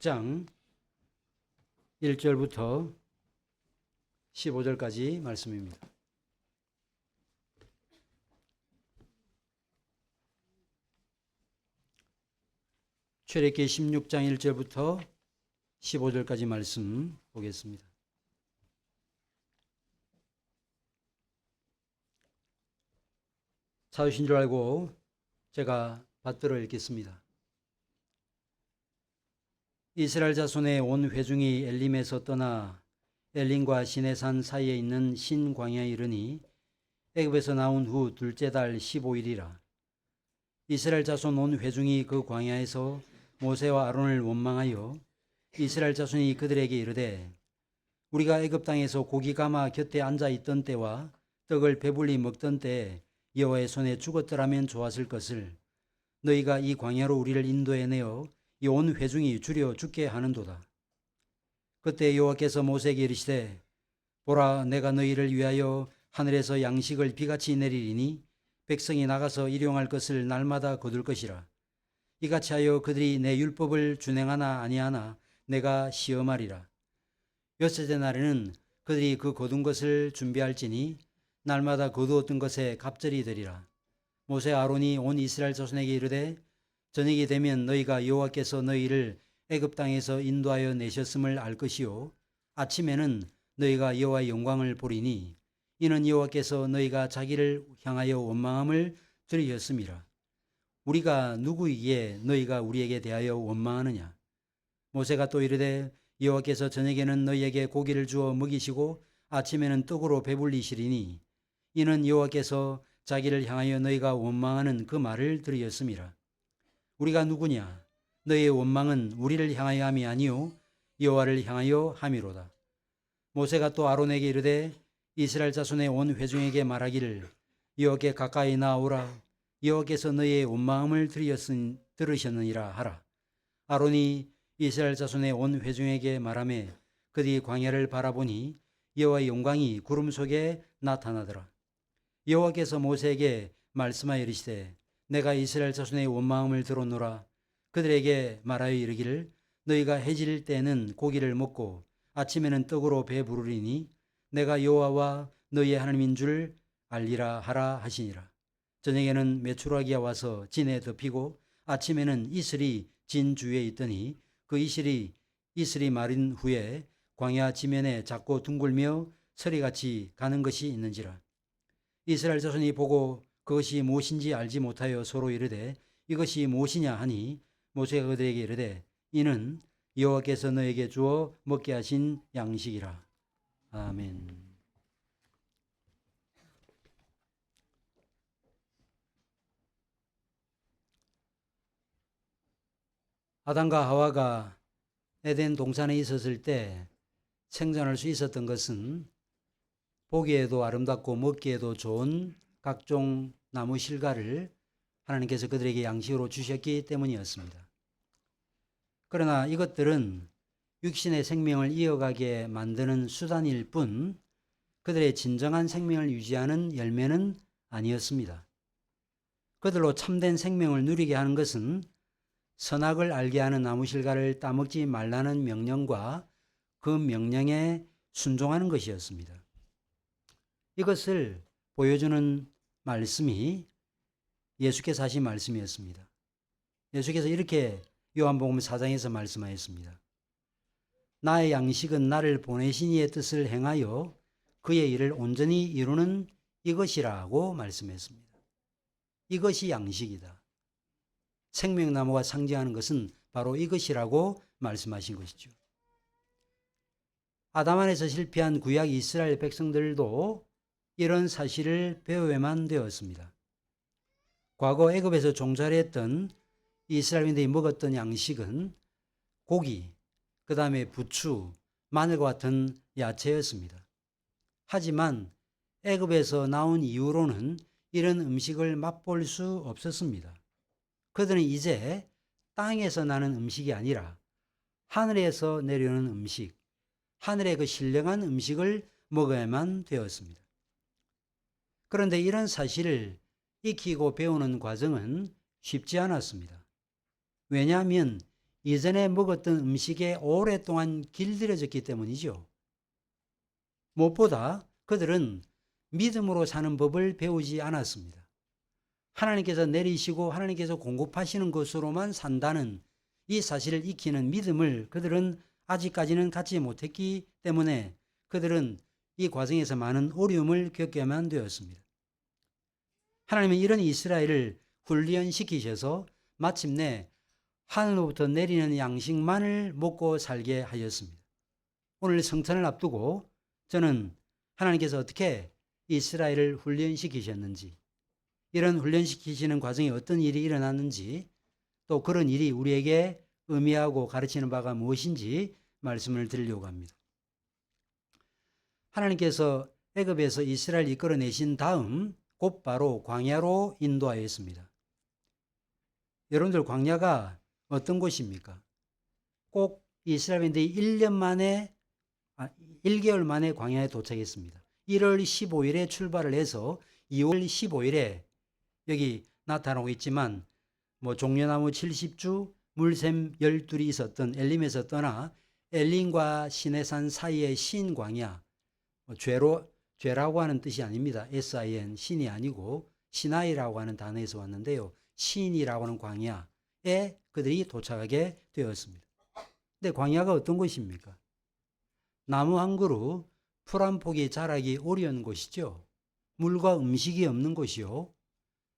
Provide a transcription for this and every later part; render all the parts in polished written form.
16장 1절부터 15절까지 말씀입니다. 출애굽기 16장 1절부터 15절까지 말씀 보겠습니다. 찾으신 줄 알고 제가 받들어 읽겠습니다. 이스라엘 자손의 온 회중이 엘림에서 떠나 엘림과 시내산 사이에 있는 신광야에 이르니 애굽에서 나온 후 둘째 달 15일이라. 이스라엘 자손 온 회중이 그 광야에서 모세와 아론을 원망하여 이스라엘 자손이 그들에게 이르되 우리가 애굽 땅에서 고기 감아 곁에 앉아 있던 때와 떡을 배불리 먹던 때에 여호와의 손에 죽었더라면 좋았을 것을 너희가 이 광야로 우리를 인도해 내어 이 온 회중이 줄여 죽게 하는도다. 그때 여호와께서 모세에게 이르시되 보라, 내가 너희를 위하여 하늘에서 양식을 비같이 내리리니 백성이 나가서 일용할 것을 날마다 거둘 것이라. 이같이 하여 그들이 내 율법을 준행하나 아니하나 내가 시험하리라. 여섯째 날에는 그들이 그 거둔 것을 준비할지니 날마다 거두었던 것에 갑절이 되리라. 모세 아론이 온 이스라엘 자손에게 이르되 저녁이 되면 너희가 여호와께서 너희를 애굽 땅에서 인도하여 내셨음을 알 것이요 아침에는 너희가 여호와의 영광을 보리니 이는 여호와께서 너희가 자기를 향하여 원망함을 들으셨음이라. 우리가 누구이기에 너희가 우리에게 대하여 원망하느냐. 모세가 또 이르되 여호와께서 저녁에는 너희에게 고기를 주어 먹이시고 아침에는 떡으로 배불리시리니 이는 여호와께서 자기를 향하여 너희가 원망하는 그 말을 들으셨음이라. 우리가 누구냐? 너희의 원망은 우리를 향하여 함이 아니요 여호와를 향하여 함이로다. 모세가 또 아론에게 이르되 이스라엘 자손의 온 회중에게 말하기를 여호와께 가까이 나오라. 여호와께서 너희의 원망함을 들으셨느니라 하라. 아론이 이스라엘 자손의 온 회중에게 말하며 그들이 광야를 바라보니 여호와의 영광이 구름 속에 나타나더라. 여호와께서 모세에게 말씀하여 이르시되 내가 이스라엘 자손의 원망함을 들었노라. 그들에게 말하여 이르기를 너희가 해질 때는 고기를 먹고 아침에는 떡으로 배부르리니 내가 여호와와 너희의 하나님인 줄 알리라 하라 하시니라. 저녁에는 메추라기가 와서 진에 덮이고 아침에는 이슬이 진 주위에 있더니 그 이슬이 마른 후에 광야 지면에 작고 둥글며 서리같이 가는 것이 있는지라. 이스라엘 자손이 보고 그것이 무엇인지 알지 못하여 서로 이르되 이것이 무엇이냐 하니 모세가 그들에게 이르되 이는 여호와께서 너에게 주어 먹게 하신 양식이라. 아멘. 아담과 하와가 에덴 동산에 있었을 때 생존할 수 있었던 것은 보기에도 아름답고 먹기에도 좋은 각종 나무 실과를 하나님께서 그들에게 양식으로 주셨기 때문이었습니다. 그러나 이것들은 육신의 생명을 이어가게 만드는 수단일 뿐 그들의 진정한 생명을 유지하는 열매는 아니었습니다. 그들로 참된 생명을 누리게 하는 것은 선악을 알게 하는 나무 실과를 따먹지 말라는 명령과 그 명령에 순종하는 것이었습니다. 이것을 보여주는 말씀이 예수께서 하신 말씀이었습니다. 예수께서 이렇게 요한복음 4장에서 말씀하였습니다. 나의 양식은 나를 보내신 이의 뜻을 행하여 그의 일을 온전히 이루는 이것이라고 말씀했습니다. 이것이 양식이다. 생명나무가 상징하는 것은 바로 이것이라고 말씀하신 것이죠. 아담 안에서 실패한 구약 이스라엘 백성들도 이런 사실을 배워야만 되었습니다. 과거 애굽에서 종살이 했던 이스라엘인들이 먹었던 양식은 고기, 그 다음에 부추, 마늘과 같은 야채였습니다. 하지만 애굽에서 나온 이후로는 이런 음식을 맛볼 수 없었습니다. 그들은 이제 땅에서 나는 음식이 아니라 하늘에서 내려오는 음식, 하늘의 그 신령한 음식을 먹어야만 되었습니다. 그런데 이런 사실을 익히고 배우는 과정은 쉽지 않았습니다. 왜냐하면 이전에 먹었던 음식에 오랫동안 길들여졌기 때문이죠. 무엇보다 그들은 믿음으로 사는 법을 배우지 않았습니다. 하나님께서 내리시고 하나님께서 공급하시는 것으로만 산다는 이 사실을 익히는 믿음을 그들은 아직까지는 갖지 못했기 때문에 그들은 이 과정에서 많은 어려움을 겪게만 되었습니다. 하나님은 이런 이스라엘을 훈련시키셔서 마침내 하늘로부터 내리는 양식만을 먹고 살게 하셨습니다. 오늘 성탄을 앞두고 저는 하나님께서 어떻게 이스라엘을 훈련시키셨는지, 이런 훈련시키시는 과정에 어떤 일이 일어났는지, 또 그런 일이 우리에게 의미하고 가르치는 바가 무엇인지 말씀을 드리려고 합니다. 하나님께서 애굽에서 이스라엘 이끌어내신 다음 곧바로 광야로 인도하였습니다. 여러분들 광야가 어떤 곳입니까? 꼭 이스라엘인들이 1개월 만에 광야에 도착했습니다. 1월 15일에 출발을 해서 2월 15일에 여기 나타나고 있지만 종려나무 70주, 물샘 12이 있었던 엘림에서 떠나 엘림과 시내산 사이의 신광야, 죄라고 하는 뜻이 아닙니다. SIN, 신이 아니고 시나이라고 하는 단어에서 왔는데요. 신이라고 하는 광야에 그들이 도착하게 되었습니다. 근데 광야가 어떤 곳입니까? 나무 한 그루, 풀 한 폭이 자라기 어려운 곳이죠. 물과 음식이 없는 곳이요.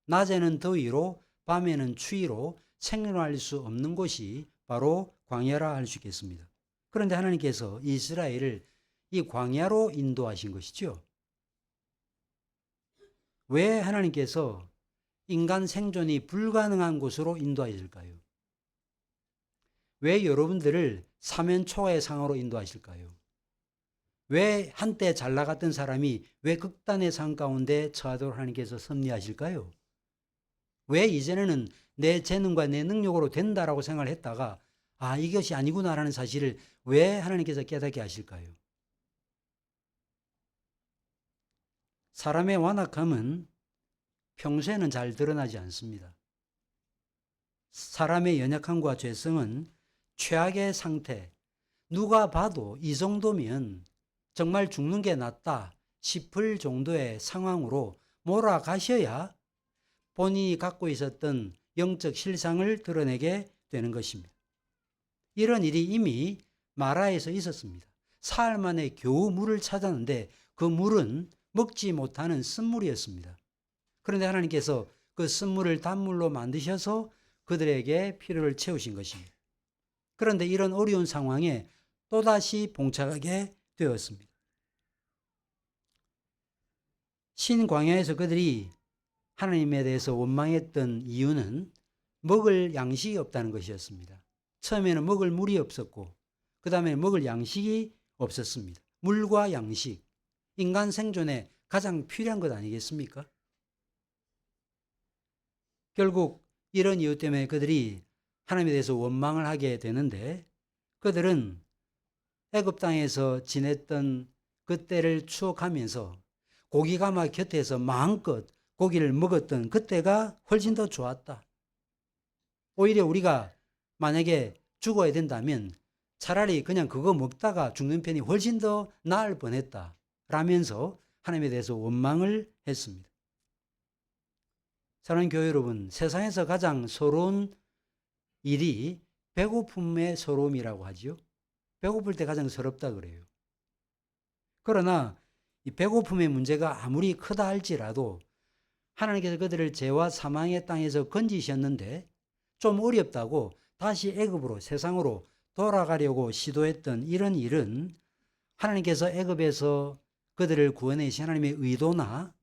낮에는 더위로 밤에는 추위로 생존할 수 없는 곳이 바로 광야라 할 수 있겠습니다. 그런데 하나님께서 이스라엘을 이 광야로 인도하신 것이죠. 왜 하나님께서 인간 생존이 불가능한 곳으로 인도하실까요? 왜 여러분들을 사면초가의 상으로 인도하실까요? 왜 한때 잘 나갔던 사람이 왜 극단의 상 가운데 처하도록 하나님께서 섭리하실까요? 왜 이전에는 내 재능과 내 능력으로 된다라고 생각을 했다가 이것이 아니구나라는 사실을 왜 하나님께서 깨닫게 하실까요? 사람의 완악함은 평소에는 잘 드러나지 않습니다. 사람의 연약함과 죄성은 최악의 상태, 누가 봐도 이 정도면 정말 죽는 게 낫다 싶을 정도의 상황으로 몰아가셔야 본인이 갖고 있었던 영적 실상을 드러내게 되는 것입니다. 이런 일이 이미 마라에서 있었습니다. 사흘 만에 겨우 물을 찾았는데 그 물은 먹지 못하는 쓴물이었습니다. 그런데 하나님께서 그 쓴물을 단물로 만드셔서 그들에게 필요를 채우신 것입니다. 그런데 이런 어려운 상황에 또다시 봉착하게 되었습니다. 신광야에서 그들이 하나님에 대해서 원망했던 이유는 먹을 양식이 없다는 것이었습니다. 처음에는 먹을 물이 없었고 그 다음에 먹을 양식이 없었습니다. 물과 양식, 인간 생존에 가장 필요한 것 아니겠습니까? 결국 이런 이유 때문에 그들이 하나님에 대해서 원망을 하게 되는데 그들은 애굽 땅에서 지냈던 그때를 추억하면서 고기가마 곁에서 마음껏 고기를 먹었던 그때가 훨씬 더 좋았다. 오히려 우리가 만약에 죽어야 된다면 차라리 그냥 그거 먹다가 죽는 편이 훨씬 더 나을 뻔했다 라면서 하나님에 대해서 원망을 했습니다. 사랑하는 교회 여러분, 세상에서 가장 서러운 일이 배고픔의 서러움이라고 하죠. 배고플 때 가장 서럽다 그래요. 그러나 이 배고픔의 문제가 아무리 크다 할지라도 하나님께서 그들을 죄와 사망의 땅에서 건지셨는데 좀 어렵다고 다시 애굽으로 세상으로 돌아가려고 시도했던 이런 일은 하나님께서 애굽에서 그들을 구원해주신 하나님의 의도나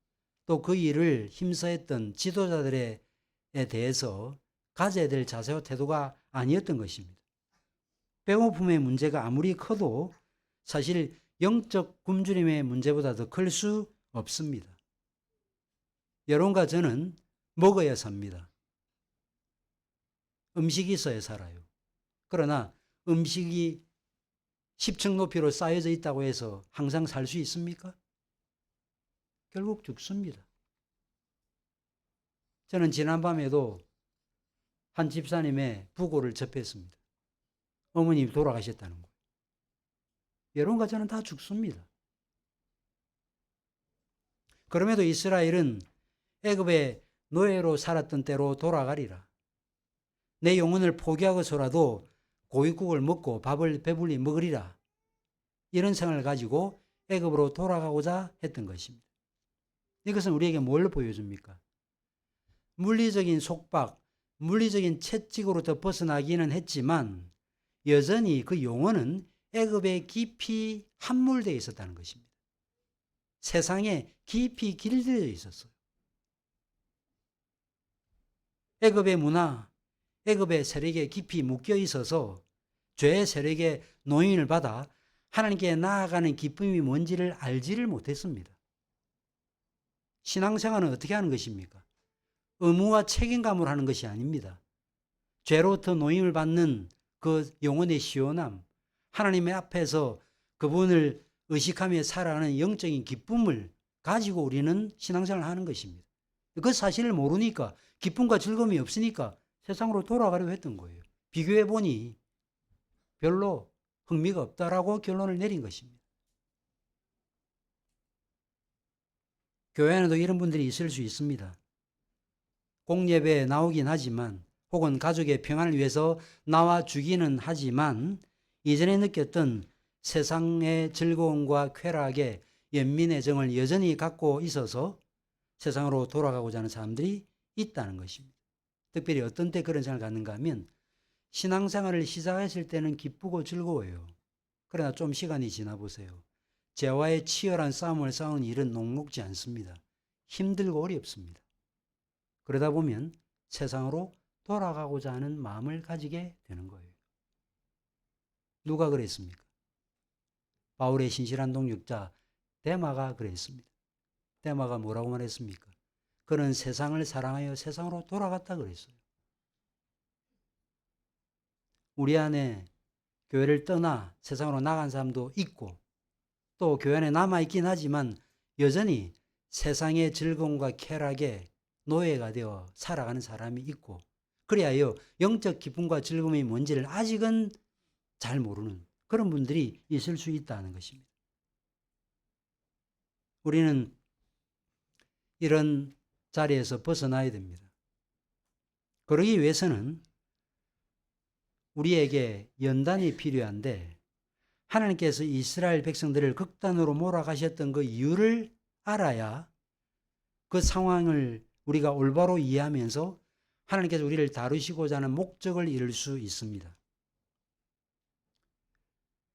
또 그 일을 힘써했던 지도자들에 대해서 가져야 될 자세와 태도가 아니었던 것입니다. 배고픔의 문제가 아무리 커도 사실 영적 굶주림의 문제보다 더 클 수 없습니다. 여러분과 저는 먹어야 삽니다. 음식이 있어야 살아요. 그러나 음식이 10층 높이로 쌓여져 있다고 해서 항상 살 수 있습니까? 결국 죽습니다. 저는 지난밤에도 한 집사님의 부고를 접했습니다. 어머님이 돌아가셨다는 거예요. 여러분 가정은 다 죽습니다. 그럼에도 이스라엘은 애굽의 노예로 살았던 때로 돌아가리라. 내 영혼을 포기하고서라도 고깃국을 먹고 밥을 배불리 먹으리라. 이런 생각을 가지고 애굽으로 돌아가고자 했던 것입니다. 이것은 우리에게 뭘 보여줍니까? 물리적인 속박, 물리적인 채찍으로부터 벗어나기는 했지만 여전히 그 영혼은 애굽에 깊이 함몰되어 있었다는 것입니다. 세상에 깊이 길들여 있었어요. 애굽의 문화, 애굽의 세력에 깊이 묶여 있어서 죄의 세력의 노인을 받아 하나님께 나아가는 기쁨이 뭔지를 알지를 못했습니다. 신앙생활은 어떻게 하는 것입니까? 의무와 책임감으로 하는 것이 아닙니다. 죄로부터 노임을 받는 그 영혼의 시원함, 하나님의 앞에서 그분을 의식하며 살아가는 영적인 기쁨을 가지고 우리는 신앙생활을 하는 것입니다. 그 사실을 모르니까, 기쁨과 즐거움이 없으니까 세상으로 돌아가려고 했던 거예요. 비교해 보니 별로 흥미가 없다라고 결론을 내린 것입니다. 교회 안에도 이런 분들이 있을 수 있습니다. 공예배에 나오긴 하지만 혹은 가족의 평안을 위해서 나와주기는 하지만 이전에 느꼈던 세상의 즐거움과 쾌락에 연민의 정을 여전히 갖고 있어서 세상으로 돌아가고자 하는 사람들이 있다는 것입니다. 특별히 어떤 때 그런 생각을 갖는가 하면 신앙생활을 시작했을 때는 기쁘고 즐거워요. 그러나 좀 시간이 지나 보세요. 죄와의 치열한 싸움을 싸우는 일은 녹록지 않습니다. 힘들고 어렵습니다. 그러다 보면 세상으로 돌아가고자 하는 마음을 가지게 되는 거예요. 누가 그랬습니까? 바울의 신실한 동역자 데마가 그랬습니다. 데마가 뭐라고 말했습니까? 그는 세상을 사랑하여 세상으로 돌아갔다 그랬어요. 우리 안에 교회를 떠나 세상으로 나간 사람도 있고 또 교회 안에 남아있긴 하지만 여전히 세상의 즐거움과 쾌락에 노예가 되어 살아가는 사람이 있고 그리하여 영적 기쁨과 즐거움이 뭔지를 아직은 잘 모르는 그런 분들이 있을 수 있다는 것입니다. 우리는 이런 자리에서 벗어나야 됩니다. 그러기 위해서는 우리에게 연단이 필요한데 하나님께서 이스라엘 백성들을 극단으로 몰아가셨던 그 이유를 알아야 그 상황을 우리가 올바로 이해하면서 하나님께서 우리를 다루시고자 하는 목적을 이룰 수 있습니다.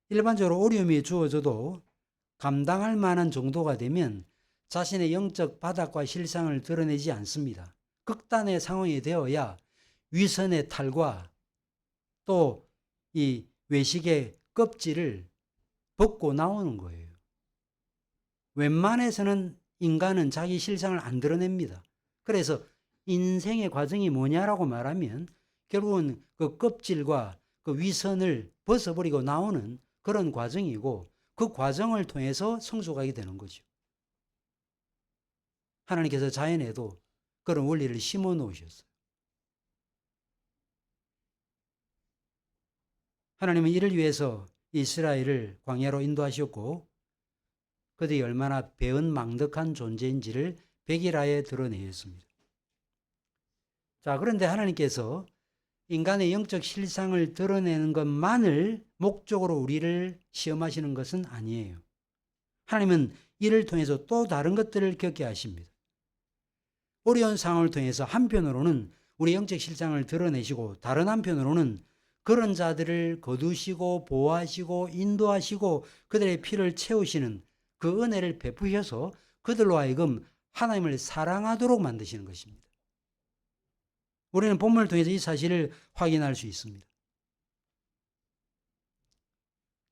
일반적으로 어려움이 주어져도 감당할 만한 정도가 되면 자신의 영적 바닥과 실상을 드러내지 않습니다. 극단의 상황이 되어야 위선의 탈과 또 이 외식의 껍질을 벗고 나오는 거예요. 웬만해서는 인간은 자기 실상을 안 드러냅니다. 그래서 인생의 과정이 뭐냐라고 말하면 결국은 그 껍질과 그 위선을 벗어버리고 나오는 그런 과정이고 그 과정을 통해서 성숙하게 되는 거죠. 하나님께서 자연에도 그런 원리를 심어 놓으셨어요. 하나님은 이를 위해서 이스라엘을 광야로 인도하셨고 그들이 얼마나 배은망덕한 존재인지를 백일하에 드러내었습니다. 자, 그런데 하나님께서 인간의 영적 실상을 드러내는 것만을 목적으로 우리를 시험하시는 것은 아니에요. 하나님은 이를 통해서 또 다른 것들을 겪게 하십니다. 어려운 상황을 통해서 한편으로는 우리 영적 실상을 드러내시고 다른 한편으로는 그런 자들을 거두시고 보호하시고 인도하시고 그들의 피를 채우시는 그 은혜를 베푸셔서 그들로 하여금 하나님을 사랑하도록 만드시는 것입니다. 우리는 본문을 통해서 이 사실을 확인할 수 있습니다.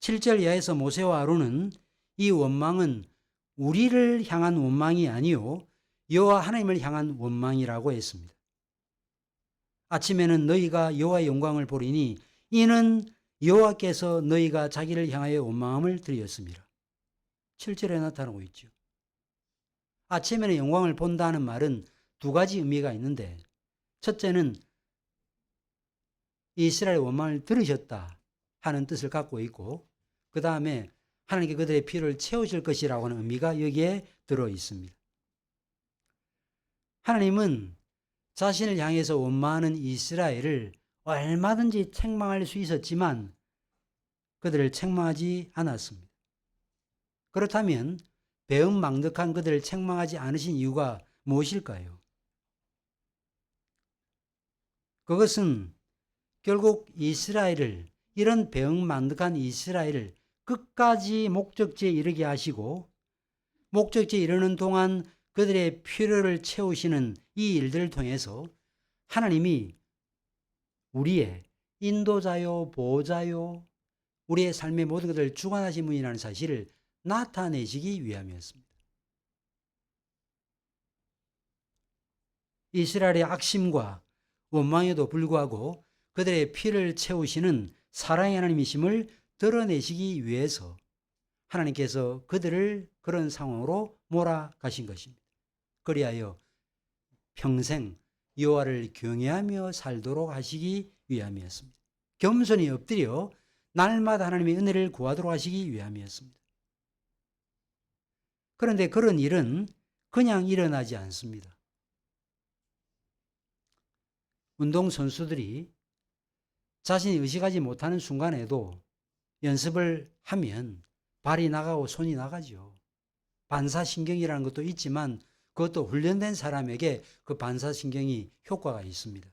7절 이하에서 모세와 아론은 이 원망은 우리를 향한 원망이 아니요 여호와 하나님을 향한 원망이라고 했습니다. 아침에는 너희가 여호와의 영광을 보리니 이는 여호와께서 너희가 자기를 향하여 원망함을 드렸습니다. 7절에 나타나고 있죠. 아침에는 영광을 본다는 말은 두 가지 의미가 있는데 첫째는 이스라엘 원망을 들으셨다 하는 뜻을 갖고 있고, 그 다음에 하나님께 그들의 필요를 채우실 것이라고 하는 의미가 여기에 들어 있습니다. 하나님은 자신을 향해서 원망하는 이스라엘을 얼마든지 책망할 수 있었지만 그들을 책망하지 않았습니다. 그렇다면 배은망덕한 그들을 책망하지 않으신 이유가 무엇일까요? 그것은 결국 이스라엘을, 이런 배은망덕한 이스라엘을 끝까지 목적지에 이르게 하시고 목적지에 이르는 동안 그들의 필요를 채우시는 이 일들을 통해서 하나님이 우리의 인도자요, 보호자요, 우리의 삶의 모든 것을 주관하신 분이라는 사실을 나타내시기 위함이었습니다. 이스라엘의 악심과 원망에도 불구하고 그들의 피를 채우시는 사랑의 하나님이심을 드러내시기 위해서 하나님께서 그들을 그런 상황으로 몰아가신 것입니다. 그리하여 평생 여호와를 경외하며 살도록 하시기 위함이었습니다. 겸손히 엎드려 날마다 하나님의 은혜를 구하도록 하시기 위함이었습니다. 그런데 그런 일은 그냥 일어나지 않습니다. 운동선수들이 자신이 의식하지 못하는 순간에도 연습을 하면 발이 나가고 손이 나가죠. 반사신경이라는 것도 있지만 그것도 훈련된 사람에게 그 반사신경이 효과가 있습니다.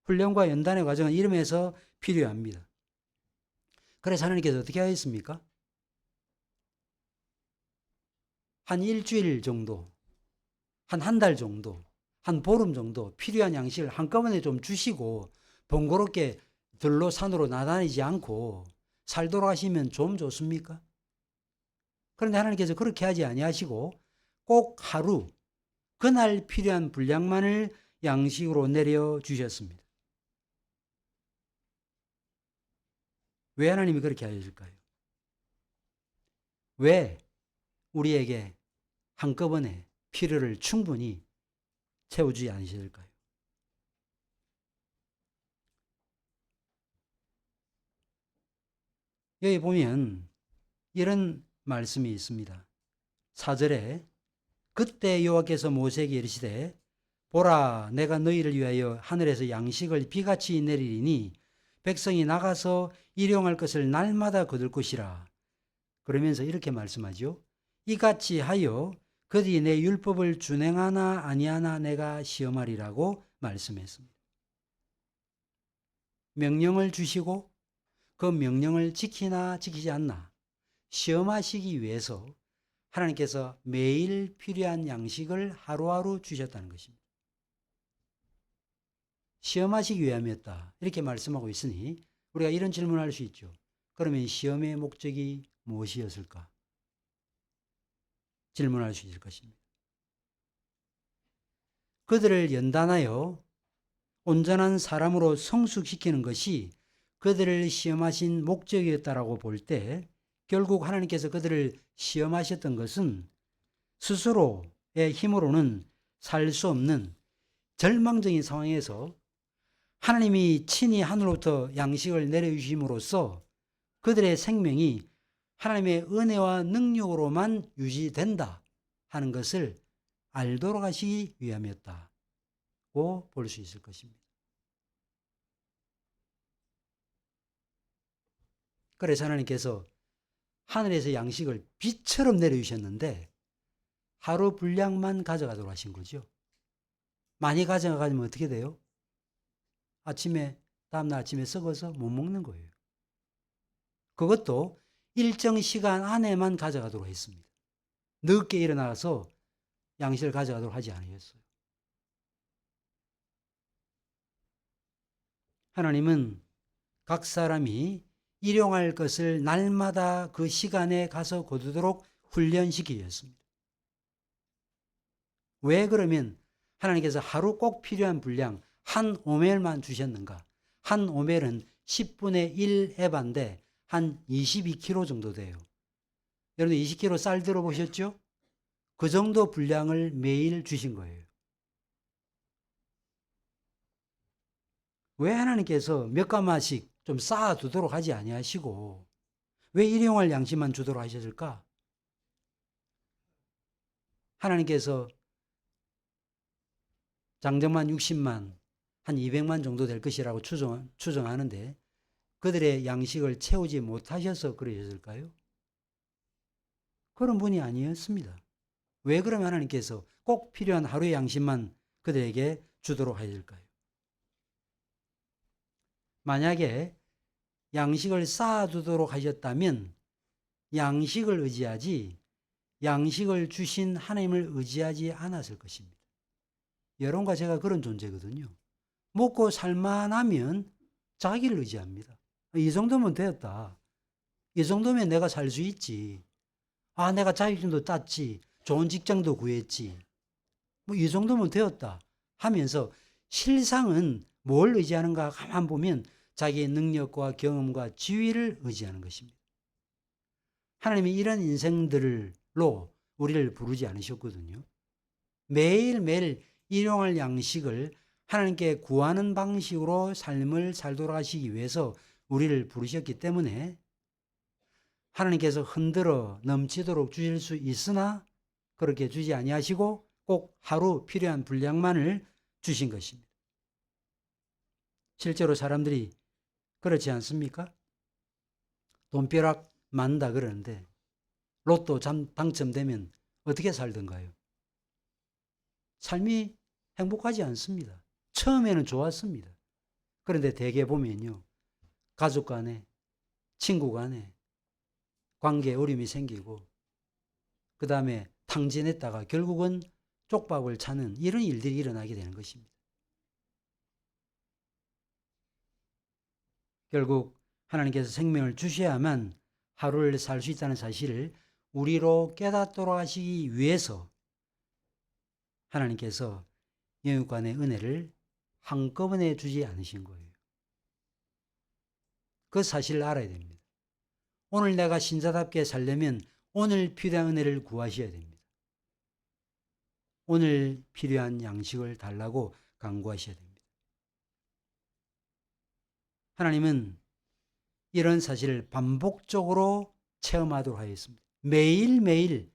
훈련과 연단의 과정은 이름에서 필요합니다. 그래서 하나님께서 어떻게 하셨습니까? 한 일주일 정도, 한 달 정도, 한 보름 정도 필요한 양식을 한꺼번에 좀 주시고 번거롭게 들로 산으로 나다니지 않고 살도록 하시면 좀 좋습니까? 그런데 하나님께서 그렇게 하지 아니하시고 꼭 하루 그날 필요한 분량만을 양식으로 내려주셨습니다. 왜 하나님이 그렇게 하실까요? 왜 우리에게 한꺼번에 필요를 충분히 채워주지 않으실까요? 여기 보면 이런 말씀이 있습니다. 4절에 그때 여호와께서 모세에게 이르시되 보라 내가 너희를 위하여 하늘에서 양식을 비같이 내리리니 백성이 나가서 일용할 것을 날마다 거둘 것이라. 그러면서 이렇게 말씀하죠. 이같이 하여 그들이 내 율법을 준행하나 아니하나 내가 시험하리라고 말씀했습니다. 명령을 주시고 그 명령을 지키나 지키지 않나 시험하시기 위해서 하나님께서 매일 필요한 양식을 하루하루 주셨다는 것입니다. 시험하시기 위함이었다. 이렇게 말씀하고 있으니 우리가 이런 질문을 할 수 있죠. 그러면 시험의 목적이 무엇이었을까? 질문할 수 있을 것입니다. 그들을 연단하여 온전한 사람으로 성숙시키는 것이 그들을 시험하신 목적이었다라고 볼 때 결국 하나님께서 그들을 시험하셨던 것은 스스로의 힘으로는 살 수 없는 절망적인 상황에서 하나님이 친히 하늘로부터 양식을 내려주심으로써 그들의 생명이 하나님의 은혜와 능력으로만 유지된다 하는 것을 알도록 하시기 위함이었다고 볼 수 있을 것입니다. 그래서 하나님께서 하늘에서 양식을 비처럼 내려주셨는데 하루 분량만 가져가도록 하신 거죠. 많이 가져가면 어떻게 돼요? 다음날 아침에 썩어서 못 먹는 거예요. 그것도 일정 시간 안에만 가져가도록 했습니다. 늦게 일어나서 양식을 가져가도록 하지 않으셨어요. 하나님은 각 사람이 일용할 것을 날마다 그 시간에 가서 거두도록 훈련시키셨습니다. 왜 그러면 하나님께서 하루 꼭 필요한 분량 한 오멜만 주셨는가? 한 오멜은 10분의 1 에바인데 한 22kg 정도 돼요. 여러분 20kg 쌀 들어보셨죠? 그 정도 분량을 매일 주신 거예요. 왜 하나님께서 몇 가마씩 좀 쌓아두도록 하지 아니하시고 왜 일용할 양식만 주도록 하셨을까? 하나님께서 장정만 60만, 한 200만 정도 될 것이라고 추정하는데 그들의 양식을 채우지 못하셔서 그러셨을까요? 그런 분이 아니었습니다. 왜 그러면 하나님께서 꼭 필요한 하루의 양식만 그들에게 주도록 하실까요? 만약에 양식을 쌓아두도록 하셨다면 양식을 의지하지 양식을 주신 하나님을 의지하지 않았을 것입니다. 여러분과 제가 그런 존재거든요. 먹고 살만하면 자기를 의지합니다. 이 정도면 되었다. 이 정도면 내가 살 수 있지. 아, 내가 자격증도 땄지. 좋은 직장도 구했지. 뭐 이 정도면 되었다 하면서 실상은 뭘 의지하는가 가만 보면 자기의 능력과 경험과 지위를 의지하는 것입니다. 하나님이 이런 인생들로 우리를 부르지 않으셨거든요. 매일매일 일용할 양식을 하나님께 구하는 방식으로 삶을 살도록 하시기 위해서 우리를 부르셨기 때문에 하나님께서 흔들어 넘치도록 주실 수 있으나 그렇게 주지 아니하시고 꼭 하루 필요한 분량만을 주신 것입니다. 실제로 사람들이 그렇지 않습니까? 돈벼락 만다 그러는데 로또 당첨되면 어떻게 살던가요? 삶이 행복하지 않습니다. 처음에는 좋았습니다. 그런데 대개 보면요. 가족 간에, 친구 간에 관계에 어려움이 생기고 그 다음에 탕진했다가 결국은 쪽박을 차는 이런 일들이 일어나게 되는 것입니다. 결국 하나님께서 생명을 주셔야만 하루를 살 수 있다는 사실을 우리로 깨닫도록 하시기 위해서 하나님께서 영육간의 은혜를 한꺼번에 주지 않으신 거예요. 그 사실을 알아야 됩니다. 오늘 내가 신자답게 살려면 오늘 필요한 은혜를 구하셔야 됩니다. 오늘 필요한 양식을 달라고 간구하셔야 됩니다. 하나님은 이런 사실을 반복적으로 체험하도록 하였습니다. 매일매일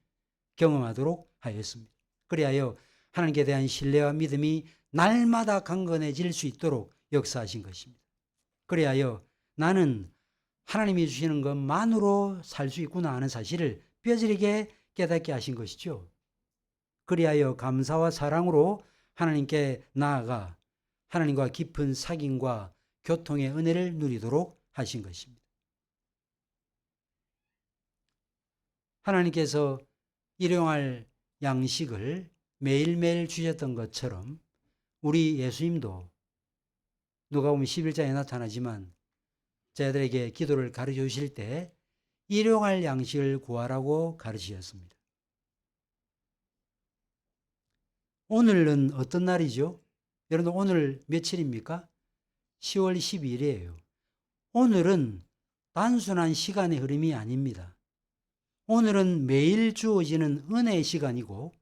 경험하도록 하였습니다. 그리하여 하나님께 대한 신뢰와 믿음이 날마다 강건해질 수 있도록 역사하신 것입니다. 그리하여 나는 하나님이 주시는 것만으로 살 수 있구나 하는 사실을 뼈저리게 깨닫게 하신 것이죠. 그리하여 감사와 사랑으로 하나님께 나아가 하나님과 깊은 사귐과 교통의 은혜를 누리도록 하신 것입니다. 하나님께서 일용할 양식을 매일매일 주셨던 것처럼 우리 예수님도 누가 보면 11장에 나타나지만 저희들에게 기도를 가르쳐 주실 때 일용할 양식을 구하라고 가르치셨습니다. 오늘은 어떤 날이죠? 여러분 오늘 며칠입니까? 10월 12일이에요. 오늘은 단순한 시간의 흐름이 아닙니다. 오늘은 매일 주어지는 은혜의 시간이고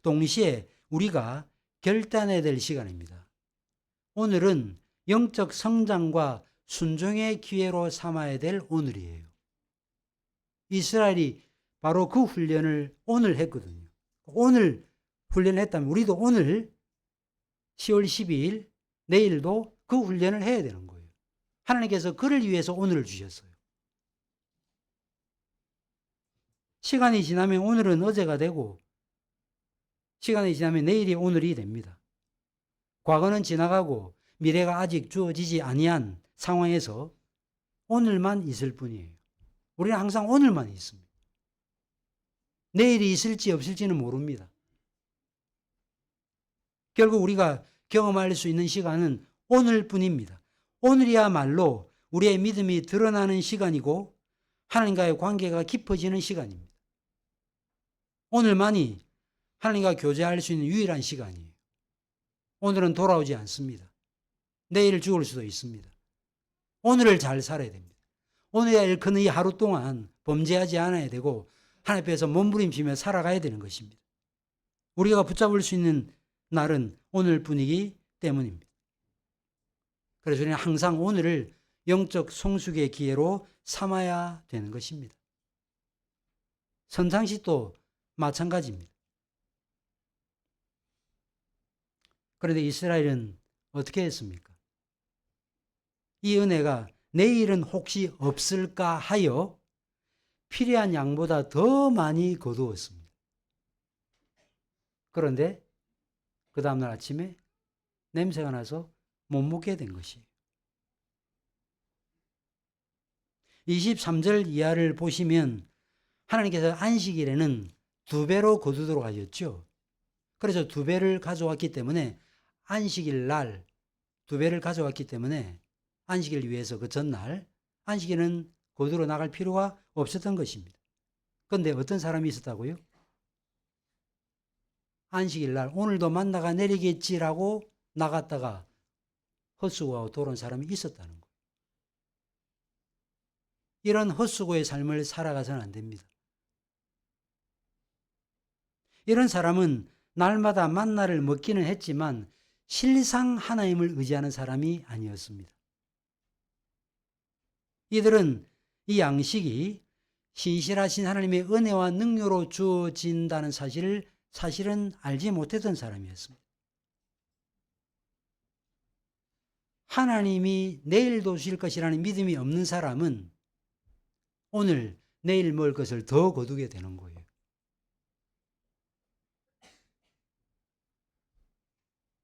동시에 우리가 결단해야 될 시간입니다. 오늘은 영적 성장과 순종의 기회로 삼아야 될 오늘이에요. 이스라엘이 바로 그 훈련을 오늘 했거든요. 오늘 훈련을 했다면 우리도 오늘 10월 12일 내일도 그 훈련을 해야 되는 거예요. 하나님께서 그를 위해서 오늘을 주셨어요. 시간이 지나면 오늘은 어제가 되고 시간이 지나면 내일이 오늘이 됩니다. 과거는 지나가고 미래가 아직 주어지지 아니한 상황에서 오늘만 있을 뿐이에요. 우리는 항상 오늘만 있습니다. 내일이 있을지 없을지는 모릅니다. 결국 우리가 경험할 수 있는 시간은 오늘뿐입니다. 오늘이야말로 우리의 믿음이 드러나는 시간이고 하나님과의 관계가 깊어지는 시간입니다. 오늘만이 하나님과 교제할 수 있는 유일한 시간이에요. 오늘은 돌아오지 않습니다. 내일 죽을 수도 있습니다. 오늘을 잘 살아야 됩니다. 오늘의 일컫는 이 하루 동안 범죄하지 않아야 되고 하나님 앞에서 몸부림치며 살아가야 되는 것입니다. 우리가 붙잡을 수 있는 날은 오늘뿐이기 때문입니다. 그래서 우리는 항상 오늘을 영적 성숙의 기회로 삼아야 되는 것입니다. 선상식도 마찬가지입니다. 그런데 이스라엘은 어떻게 했습니까? 이 은혜가 내일은 혹시 없을까 하여 필요한 양보다 더 많이 거두었습니다. 그런데 그 다음날 아침에 냄새가 나서 못 먹게 된 것이에요. 23절 이하를 보시면 하나님께서 안식일에는 2배로 거두도록 하셨죠. 그래서 2배를 가져왔기 때문에 안식일 날 2배를 가져왔기 때문에 안식일을 위해서 그 전날 안식일은 거두러 나갈 필요가 없었던 것입니다. 그런데 어떤 사람이 있었다고요? 안식일 날 오늘도 만나가 내리겠지라고 나갔다가 헛수고하고 돌아온 사람이 있었다는 거예요. 이런 헛수고의 삶을 살아가서는 안 됩니다. 이런 사람은 날마다 만나를 먹기는 했지만 실상 하나님을 의지하는 사람이 아니었습니다. 이들은 이 양식이 신실하신 하나님의 은혜와 능력으로 주어진다는 사실을 사실은 알지 못했던 사람이었습니다. 하나님이 내일도 주실 것이라는 믿음이 없는 사람은 오늘 내일 먹을 것을 더 거두게 되는 거예요.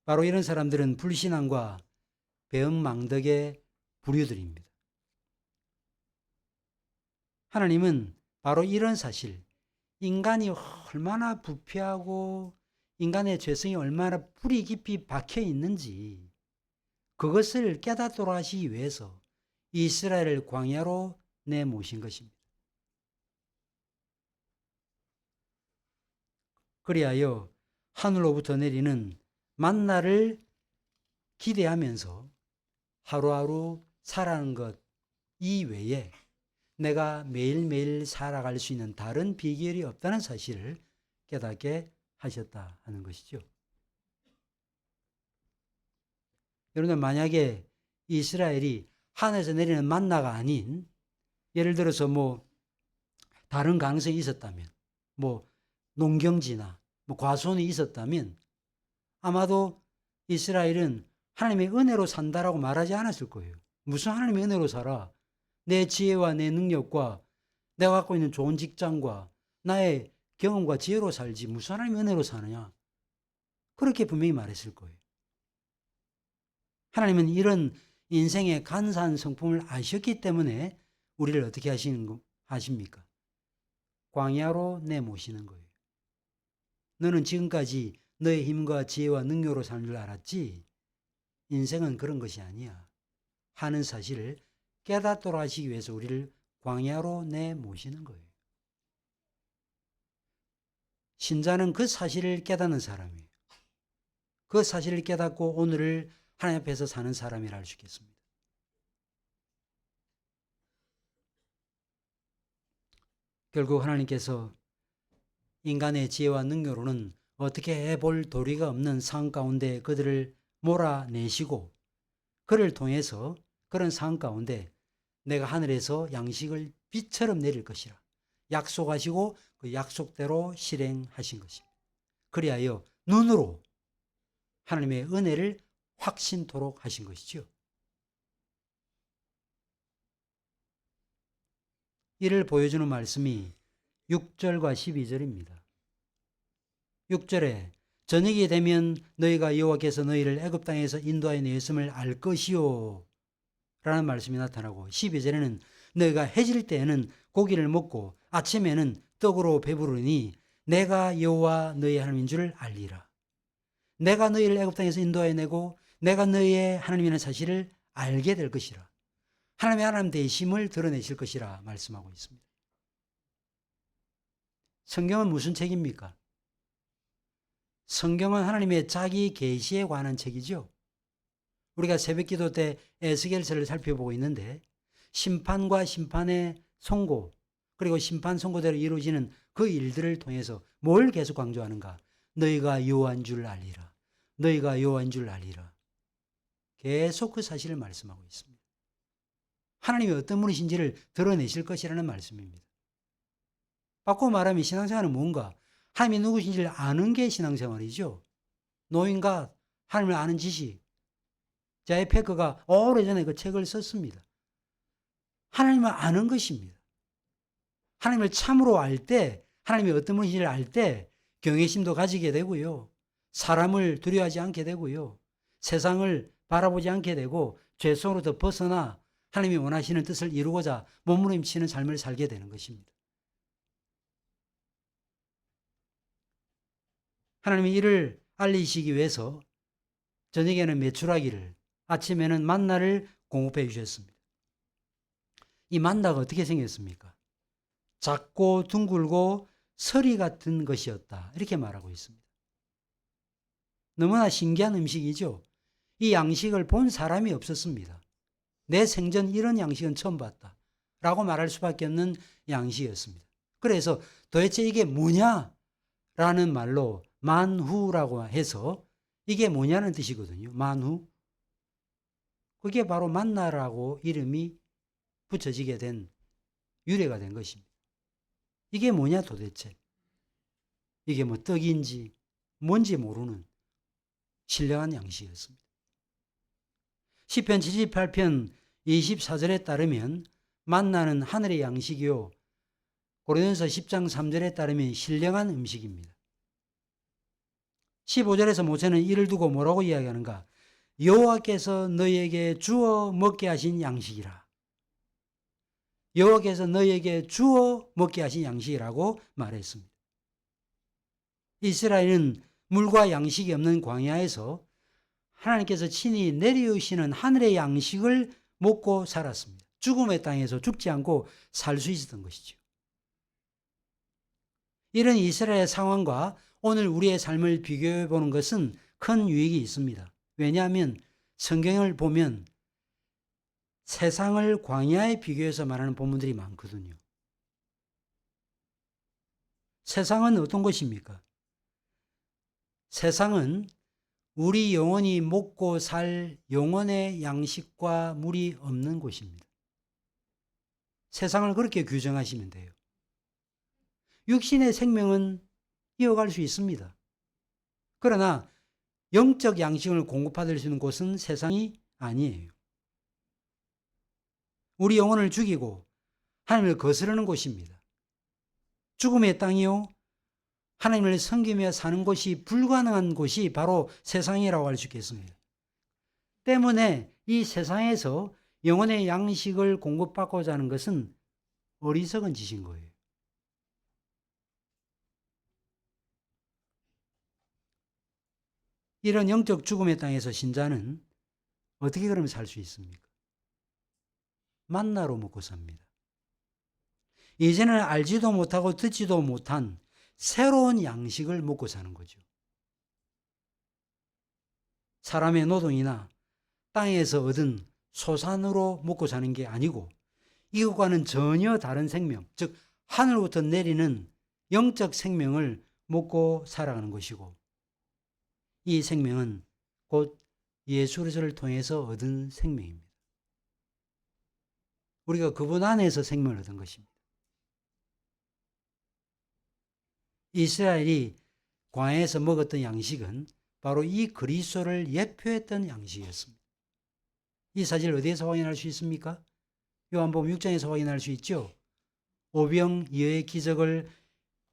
바로 이런 사람들은 불신앙과 배은망덕의 부류들입니다. 하나님은 바로 이런 사실, 인간이 얼마나 부패하고 인간의 죄성이 얼마나 뿌리 깊이 박혀 있는지 그것을 깨닫도록 하시기 위해서 이스라엘을 광야로 내모신 것입니다. 그리하여 하늘로부터 내리는 만나를 기대하면서 하루하루 살아가는 것 이외에 내가 매일매일 살아갈 수 있는 다른 비결이 없다는 사실을 깨닫게 하셨다 하는 것이죠. 여러분들 만약에 이스라엘이 하늘에서 내리는 만나가 아닌 예를 들어서 다른 가능성이 있었다면 농경지나 과수원이 있었다면 아마도 이스라엘은 하나님의 은혜로 산다라고 말하지 않았을 거예요. 무슨 하나님의 은혜로 살아? 내 지혜와 내 능력과 내가 갖고 있는 좋은 직장과 나의 경험과 지혜로 살지 무슨 하나님의 은혜로 사느냐? 그렇게 분명히 말했을 거예요. 하나님은 이런 인생의 간사한 성품을 아셨기 때문에 우리를 어떻게 하십니까? 광야로 내모시는 거예요. 너는 지금까지 너의 힘과 지혜와 능력으로 사는 줄 알았지? 인생은 그런 것이 아니야. 하는 사실을 깨닫도록 하시기 위해서 우리를 광야로 내모시는 거예요. 신자는 그 사실을 깨닫는 사람이에요. 그 사실을 깨닫고 오늘을 하나님 앞에서 사는 사람이라 할 수 있겠습니다. 결국 하나님께서 인간의 지혜와 능력으로는 어떻게 해볼 도리가 없는 상황 가운데 그들을 몰아내시고 그를 통해서 그런 상황 가운데 내가 하늘에서 양식을 비처럼 내릴 것이라 약속하시고 그 약속대로 실행하신 것입니다. 그리하여 눈으로 하나님의 은혜를 확신토록 하신 것이죠. 이를 보여주는 말씀이 6절과 12절입니다. 6절에 저녁이 되면 너희가 여호와께서 너희를 애굽 땅에서 인도하여 내었음을 알 것이요 라는 말씀이 나타나고 12절에는 너희가 해질 때에는 고기를 먹고 아침에는 떡으로 배부르니 내가 여호와 너희 하나님인 줄 알리라. 내가 너희를 애굽 땅에서 인도하여 내고 내가 너희의 하나님이라는 사실을 알게 될 것이라. 하나님의 하나님 되심을 드러내실 것이라 말씀하고 있습니다. 성경은 무슨 책입니까? 성경은 하나님의 자기 계시에 관한 책이죠. 우리가 새벽기도 때 에스겔서를 살펴보고 있는데 심판과 심판의 선고 그리고 심판 선고대로 이루어지는 그 일들을 통해서 뭘 계속 강조하는가? 너희가 여호와인 줄 알리라. 너희가 여호와인 줄 알리라. 계속 그 사실을 말씀하고 있습니다. 하나님이 어떤 분이신지를 드러내실 것이라는 말씀입니다. 바꾸어 말하면 신앙생활은 뭔가? 하나님이 누구신지를 아는 게 신앙생활이죠. 노인과 하나님을 아는 지식. 자이페크가 오래전에 그 책을 썼습니다. 하나님을 아는 것입니다. 하나님을 참으로 알 때, 하나님이 어떤 분이신지를 알 때 경외심도 가지게 되고요. 사람을 두려워하지 않게 되고요. 세상을 바라보지 않게 되고 죄성으로부터 벗어나 하나님이 원하시는 뜻을 이루고자 몸부림치는 삶을 살게 되는 것입니다. 하나님이 이를 알리시기 위해서 저녁에는 메추라기를, 아침에는 만나를 공급해 주셨습니다. 이 만나가 어떻게 생겼습니까? 작고 둥글고 서리 같은 것이었다. 이렇게 말하고 있습니다. 너무나 신기한 음식이죠. 이 양식을 본 사람이 없었습니다. 내 생전 이런 양식은 처음 봤다. 라고 말할 수밖에 없는 양식이었습니다. 그래서 도대체 이게 뭐냐? 라는 말로 만후라고 해서 이게 뭐냐는 뜻이거든요. 만후. 그게 바로 만나라고 이름이 붙여지게 된 유래가 된 것입니다. 이게 뭐냐 도대체. 이게 뭐 떡인지 뭔지 모르는 신령한 양식이었습니다. 시편 78편 24절에 따르면 만나는 하늘의 양식이요 고린도전서 10장 3절에 따르면 신령한 음식입니다. 15절에서 모세는 이를 두고 뭐라고 이야기하는가? 여호와께서 너희에게 주어 먹게 하신 양식이라. 여호와께서 너희에게 주어 먹게 하신 양식이라고 말했습니다. 이스라엘은 물과 양식이 없는 광야에서 하나님께서 친히 내려오시는 하늘의 양식을 먹고 살았습니다. 죽음의 땅에서 죽지 않고 살 수 있었던 것이죠. 이런 이스라엘의 상황과 오늘 우리의 삶을 비교해 보는 것은 큰 유익이 있습니다. 왜냐하면 성경을 보면 세상을 광야에 비교해서 말하는 본문들이 많거든요. 세상은 어떤 것입니까? 세상은 우리 영혼이 먹고 살 영혼의 양식과 물이 없는 곳입니다. 세상을 그렇게 규정하시면 돼요. 육신의 생명은 이어갈 수 있습니다. 그러나 영적 양식을 공급받을 수 있는 곳은 세상이 아니에요. 우리 영혼을 죽이고 하나님을 거스르는 곳입니다. 죽음의 땅이요. 하나님을 섬기며 사는 곳이 불가능한 곳이 바로 세상이라고 할 수 있겠습니다. 때문에 이 세상에서 영혼의 양식을 공급받고자 하는 것은 어리석은 짓인 거예요. 이런 영적 죽음의 땅에서 신자는 어떻게 그러면 살 수 있습니까? 만나로 먹고 삽니다. 이제는 알지도 못하고 듣지도 못한 새로운 양식을 먹고 사는 거죠. 사람의 노동이나 땅에서 얻은 소산으로 먹고 사는 게 아니고 이것과는 전혀 다른 생명, 즉 하늘부터 내리는 영적 생명을 먹고 살아가는 것이고 이 생명은 곧 예수 그리스도를 통해서 얻은 생명입니다. 우리가 그분 안에서 생명을 얻은 것입니다. 이스라엘이 광야에서 먹었던 양식은 바로 이 그리스도를 예표했던 양식이었습니다. 이 사실을 어디에서 확인할 수 있습니까? 요한복음 6장에서 확인할 수 있죠. 오병이어의 기적을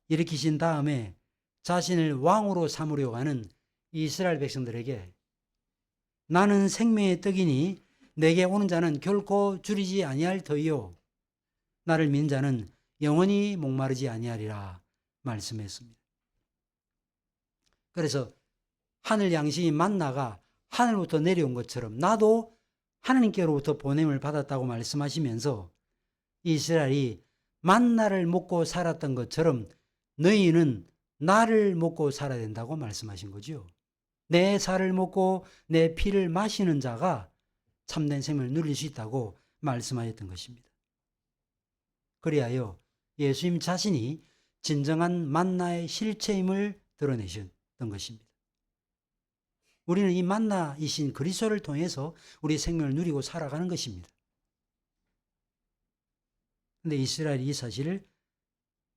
일으키신 다음에 자신을 왕으로 삼으려고 하는 이스라엘 백성들에게 나는 생명의 떡이니 내게 오는 자는 결코 줄이지 아니할 터이요 나를 믿는 자는 영원히 목마르지 아니하리라 말씀했습니다. 그래서 하늘 양식이 만나가 하늘부터 내려온 것처럼 나도 하나님께로부터 보냄을 받았다고 말씀하시면서 이스라엘이 만나를 먹고 살았던 것처럼 너희는 나를 먹고 살아야 된다고 말씀하신 거죠. 내 살을 먹고 내 피를 마시는 자가 참된 생명을 누릴 수 있다고 말씀하셨던 것입니다. 그리하여 예수님 자신이 진정한 만나의 실체임을 드러내셨던 것입니다. 우리는 이 만나이신 그리스도를 통해서 우리 생명을 누리고 살아가는 것입니다. 근데 이스라엘이 이 사실을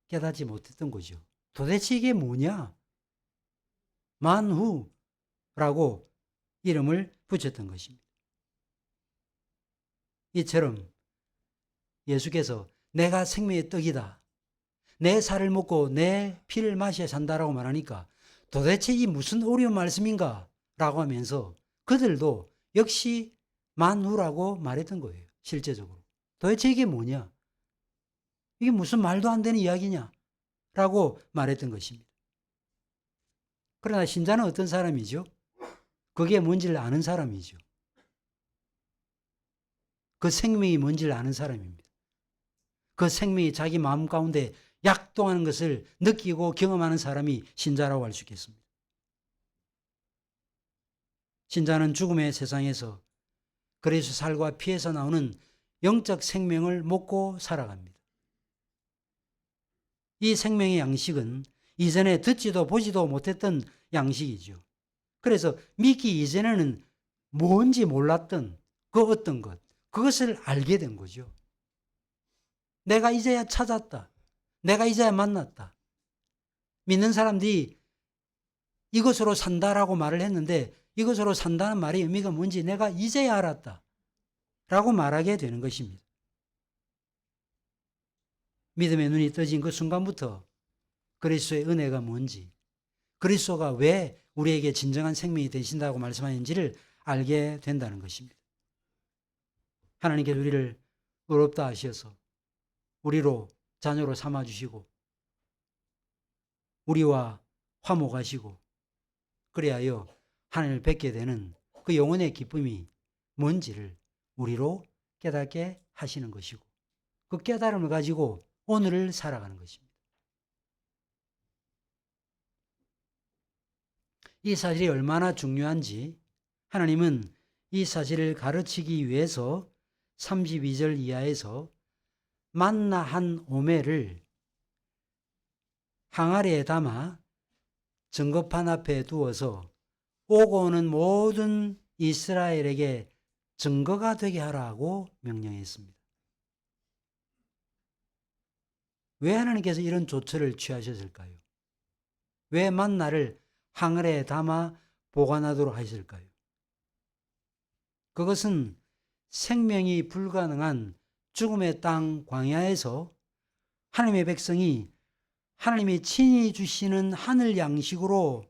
깨닫지 못했던 거죠. 도대체 이게 뭐냐? 만후라고 이름을 붙였던 것입니다. 이처럼 예수께서 내가 생명의 떡이다, 내 살을 먹고 내 피를 마셔야 산다라고 말하니까 도대체 이 무슨 어려운 말씀인가? 라고 하면서 그들도 역시 만후라고 말했던 거예요. 실제적으로. 도대체 이게 뭐냐? 이게 무슨 말도 안 되는 이야기냐? 라고 말했던 것입니다. 그러나 신자는 어떤 사람이죠? 그게 뭔지를 아는 사람이죠. 그 생명이 뭔지를 아는 사람입니다. 그 생명이 자기 마음 가운데 약동하는 것을 느끼고 경험하는 사람이 신자라고 할 수 있겠습니다. 신자는 죽음의 세상에서 그리스도 살과 피에서 나오는 영적 생명을 먹고 살아갑니다. 이 생명의 양식은 이전에 듣지도 보지도 못했던 양식이죠. 그래서 믿기 이전에는 뭔지 몰랐던 그 어떤 것, 그것을 알게 된 거죠. 내가 이제야 찾았다. 내가 이제야 만났다. 믿는 사람들이 이것으로 산다라고 말을 했는데 이것으로 산다는 말의 의미가 뭔지 내가 이제야 알았다. 라고 말하게 되는 것입니다. 믿음의 눈이 떠진 그 순간부터 그리스도의 은혜가 뭔지, 그리스도가 왜 우리에게 진정한 생명이 되신다고 말씀하는지를 알게 된다는 것입니다. 하나님께서 우리를 의롭다 하셔서 우리로 자녀로 삼아주시고 우리와 화목하시고 그리하여 하나님을 뵙게 되는 그 영혼의 기쁨이 뭔지를 우리로 깨닫게 하시는 것이고 그 깨달음을 가지고 오늘을 살아가는 것입니다. 이 사실이 얼마나 중요한지 하나님은 이 사실을 가르치기 위해서 32절 이하에서 만나 한 오매를 항아리에 담아 증거판 앞에 두어서 오고 오는 모든 이스라엘에게 증거가 되게 하라고 명령했습니다. 왜 하나님께서 이런 조처를 취하셨을까요? 왜 만나를 항아리에 담아 보관하도록 하셨을까요? 그것은 생명이 불가능한 죽음의 땅 광야에서 하나님의 백성이 하나님이 친히 주시는 하늘 양식으로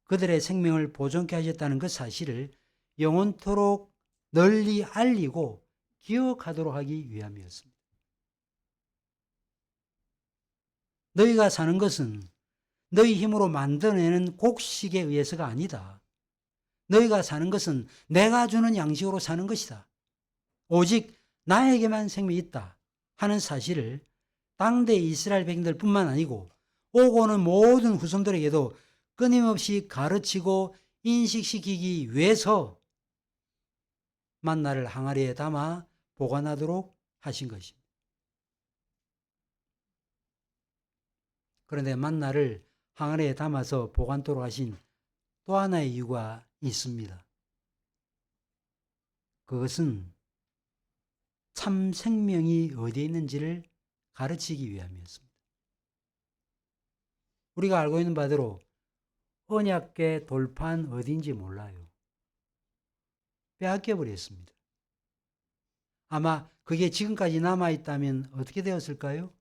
그들의 생명을 보존케 하셨다는 그 사실을 영원토록 널리 알리고 기억하도록 하기 위함이었습니다. 너희가 사는 것은 너희 힘으로 만들어내는 곡식에 의해서가 아니다. 너희가 사는 것은 내가 주는 양식으로 사는 것이다. 오직 나에게만 생명이 있다 하는 사실을 당대 이스라엘 백성들 뿐만 아니고 오고 오는 모든 후손들에게도 끊임없이 가르치고 인식시키기 위해서 만나를 항아리에 담아 보관하도록 하신 것입니다. 그런데 만나를 항아리에 담아서 보관토록 하신 또 하나의 이유가 있습니다. 그것은 참 생명이 어디에 있는지를 가르치기 위함이었습니다. 우리가 알고 있는 바대로 언약궤 돌판 어디인지 몰라요. 빼앗겨 버렸습니다. 아마 그게 지금까지 남아있다면 어떻게 되었을까요?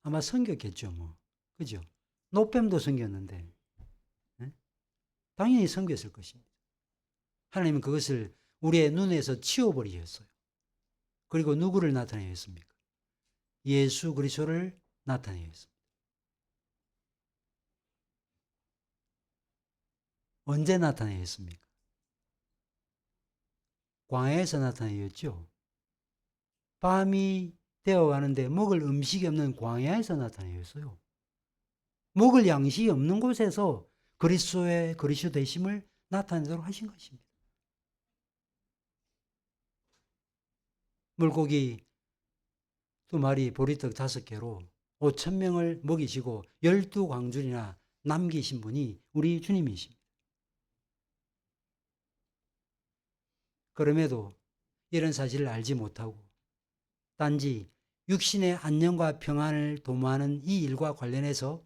아마 섬겼겠죠, 뭐. 그죠? 노뱀도 섬겼는데, 네? 당연히 섬겼을 것입니다. 하나님은 그것을 우리의 눈에서 치워버리셨어요. 그리고 누구를 나타내셨습니까? 예수 그리스도를 나타내셨습니다. 언제 나타내셨습니까? 광야에서 나타내셨죠. 밤이 되어가는데 먹을 음식이 없는 광야에서 나타내셨어요. 먹을 양식이 없는 곳에서 그리스도의 그리스도 되심을 나타내도록 하신 것입니다. 물고기 2마리 보리떡 5개로 5,000명을 먹이시고 12광줄이나 남기신 분이 우리 주님이십니다. 그럼에도 이런 사실을 알지 못하고 단지 육신의 안녕과 평안을 도모하는 이 일과 관련해서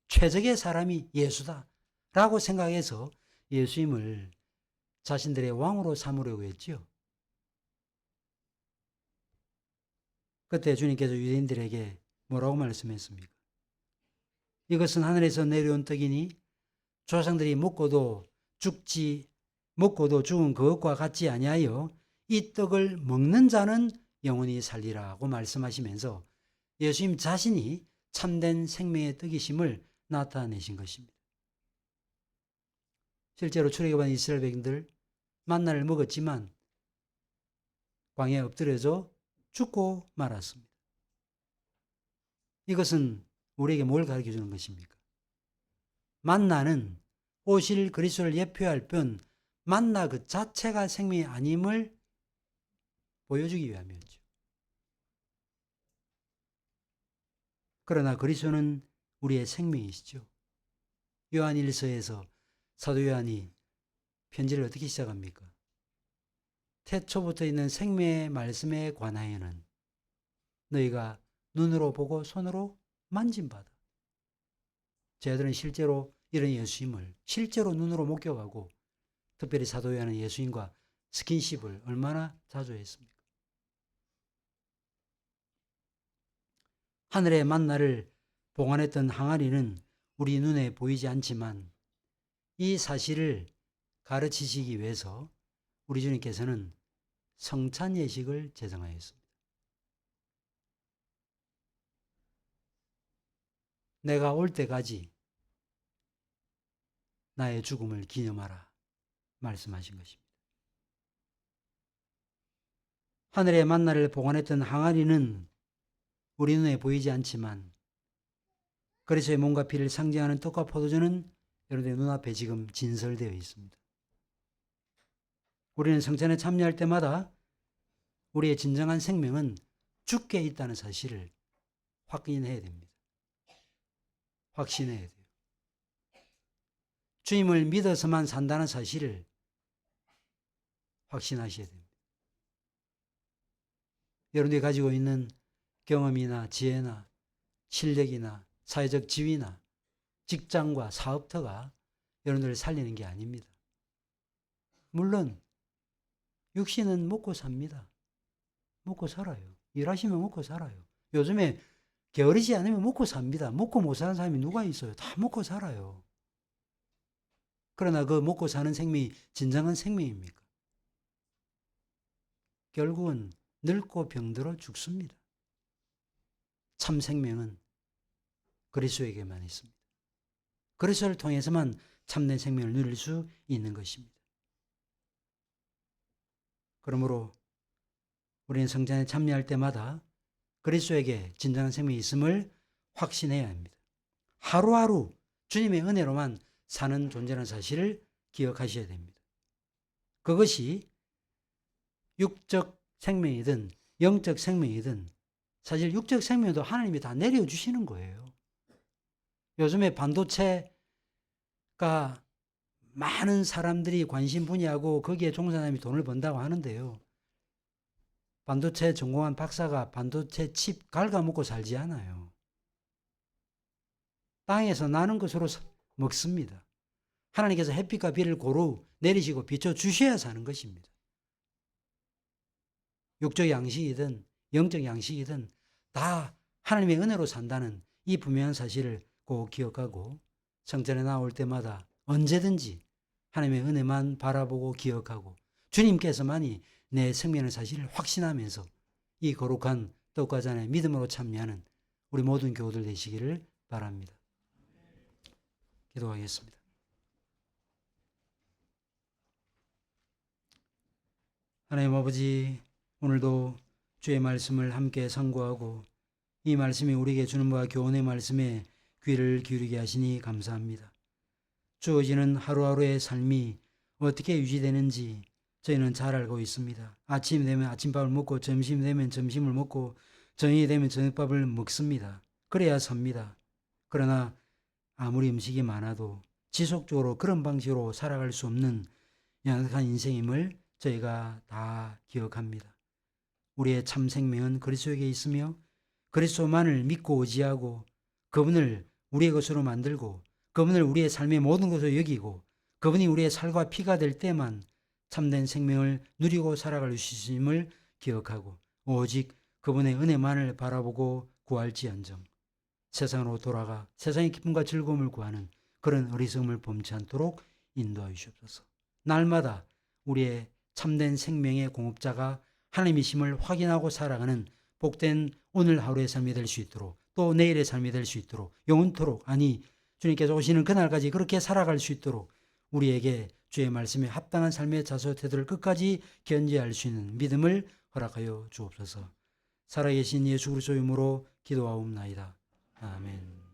최적의 사람이 예수다 라고 생각해서 예수님을 자신들의 왕으로 삼으려고 했지요. 그때 주님께서 유대인들에게 뭐라고 말씀했습니까? 이것은 하늘에서 내려온 떡이니 조상들이 먹고도 죽은 그것과 같지 아니하여 이 떡을 먹는 자는 영원히 살리라고 말씀하시면서 예수님 자신이 참된 생명의 떡이심을 나타내신 것입니다. 실제로 출애굽한 이스라엘 백성들 만나를 먹었지만 광야에 엎드려져 죽고 말았습니다. 이것은 우리에게 뭘 가르쳐 주는 것입니까? 만나는 오실 그리스도를 예표할 뿐 만나 그 자체가 생명이 아님을 보여주기 위함이었죠. 그러나 그리스도는 우리의 생명이시죠. 요한 1서에서 사도 요한이 편지를 어떻게 시작합니까? 태초부터 있는 생명의 말씀에 관하여는 너희가 눈으로 보고 손으로 만진바다. 저희들은 실제로 이런 예수님을 실제로 눈으로 목격하고 특별히 사도 요한은 예수님과 스킨십을 얼마나 자주 했습니까? 하늘의 만나를 보관했던 항아리는 우리 눈에 보이지 않지만 이 사실을 가르치시기 위해서 우리 주님께서는 성찬 예식을 제정하였습니다. 내가 올 때까지 나의 죽음을 기념하라 말씀하신 것입니다. 하늘의 만나를 보관했던 항아리는 우리 눈에 보이지 않지만 그리스도의 몸과 피를 상징하는 떡과 포도주는 여러분의 눈앞에 지금 진설되어 있습니다. 우리는 성찬에 참여할 때마다 우리의 진정한 생명은 죽게 있다는 사실을 확인해야 됩니다. 확신해야 돼요. 주님을 믿어서만 산다는 사실을 확신하셔야 됩니다. 여러분들이 가지고 있는 경험이나 지혜나 실력이나 사회적 지위나 직장과 사업터가 여러분들을 살리는 게 아닙니다. 물론 육신은 먹고 삽니다. 먹고 살아요. 일하시면 먹고 살아요. 요즘에 게으르지 않으면 먹고 삽니다. 먹고 못 사는 사람이 누가 있어요? 다 먹고 살아요. 그러나 그 먹고 사는 생명이 진정한 생명입니까? 결국은 늙고 병들어 죽습니다. 참 생명은 그리스도에게만 있습니다. 그리스도를 통해서만 참된 생명을 누릴 수 있는 것입니다. 그러므로 우리는 성찬에 참여할 때마다 그리스도에게 진정한 생명이 있음을 확신해야 합니다. 하루하루 주님의 은혜로만 사는 존재라는 사실을 기억하셔야 됩니다. 그것이 육적 생명이든 영적 생명이든 사실 육적 생명도 하나님이 다 내려주시는 거예요. 요즘에 반도체가 많은 사람들이 관심 분야고 거기에 종사하는 사람이 돈을 번다고 하는데요. 반도체 전공한 박사가 반도체 칩 갉아먹고 살지 않아요. 땅에서 나는 것으로 먹습니다. 하나님께서 햇빛과 비를 고루 내리시고 비춰주셔야 사는 것입니다. 육적 양식이든 영적 양식이든 다 하나님의 은혜로 산다는 이 분명한 사실을 꼭 기억하고 성전에 나올 때마다 언제든지 하나님의 은혜만 바라보고 기억하고 주님께서만이 내 생명의 사실을 확신하면서 이 거룩한 떡과 잔에 믿음으로 참여하는 우리 모든 교우들 되시기를 바랍니다. 기도하겠습니다. 하나님 아버지, 오늘도 주의 말씀을 함께 상고하고 이 말씀이 우리에게 주는 바와 교훈의 말씀에 귀를 기울이게 하시니 감사합니다. 주어지는 하루하루의 삶이 어떻게 유지되는지 저희는 잘 알고 있습니다. 아침 되면 아침밥을 먹고 점심 되면 점심을 먹고 저녁이 되면 저녁밥을 먹습니다. 그래야 삽니다. 그러나 아무리 음식이 많아도 지속적으로 그런 방식으로 살아갈 수 없는 연약한 인생임을 저희가 다 기억합니다. 우리의 참 생명은 그리스도에게 있으며 그리스도만을 믿고 의지하고 그분을 우리의 것으로 만들고 그분을 우리의 삶의 모든 것으로 여기고 그분이 우리의 살과 피가 될 때만 참된 생명을 누리고 살아갈 수 있음을 기억하고 오직 그분의 은혜만을 바라보고 구할지언정 세상으로 돌아가 세상의 기쁨과 즐거움을 구하는 그런 어리석음을 범치 않도록 인도하여 주옵소서. 날마다 우리의 참된 생명의 공업자가 하나님이심을 확인하고 살아가는 복된 오늘 하루의 삶이 될 수 있도록 또 내일의 삶이 될 수 있도록 영원토록 아니 주님께서 오시는 그날까지 그렇게 살아갈 수 있도록 우리에게 주의 말씀에 합당한 삶의 자세 태도를 끝까지 견지할 수 있는 믿음을 허락하여 주옵소서. 살아계신 예수 그리스도의 이름으로 기도하옵나이다. 아멘.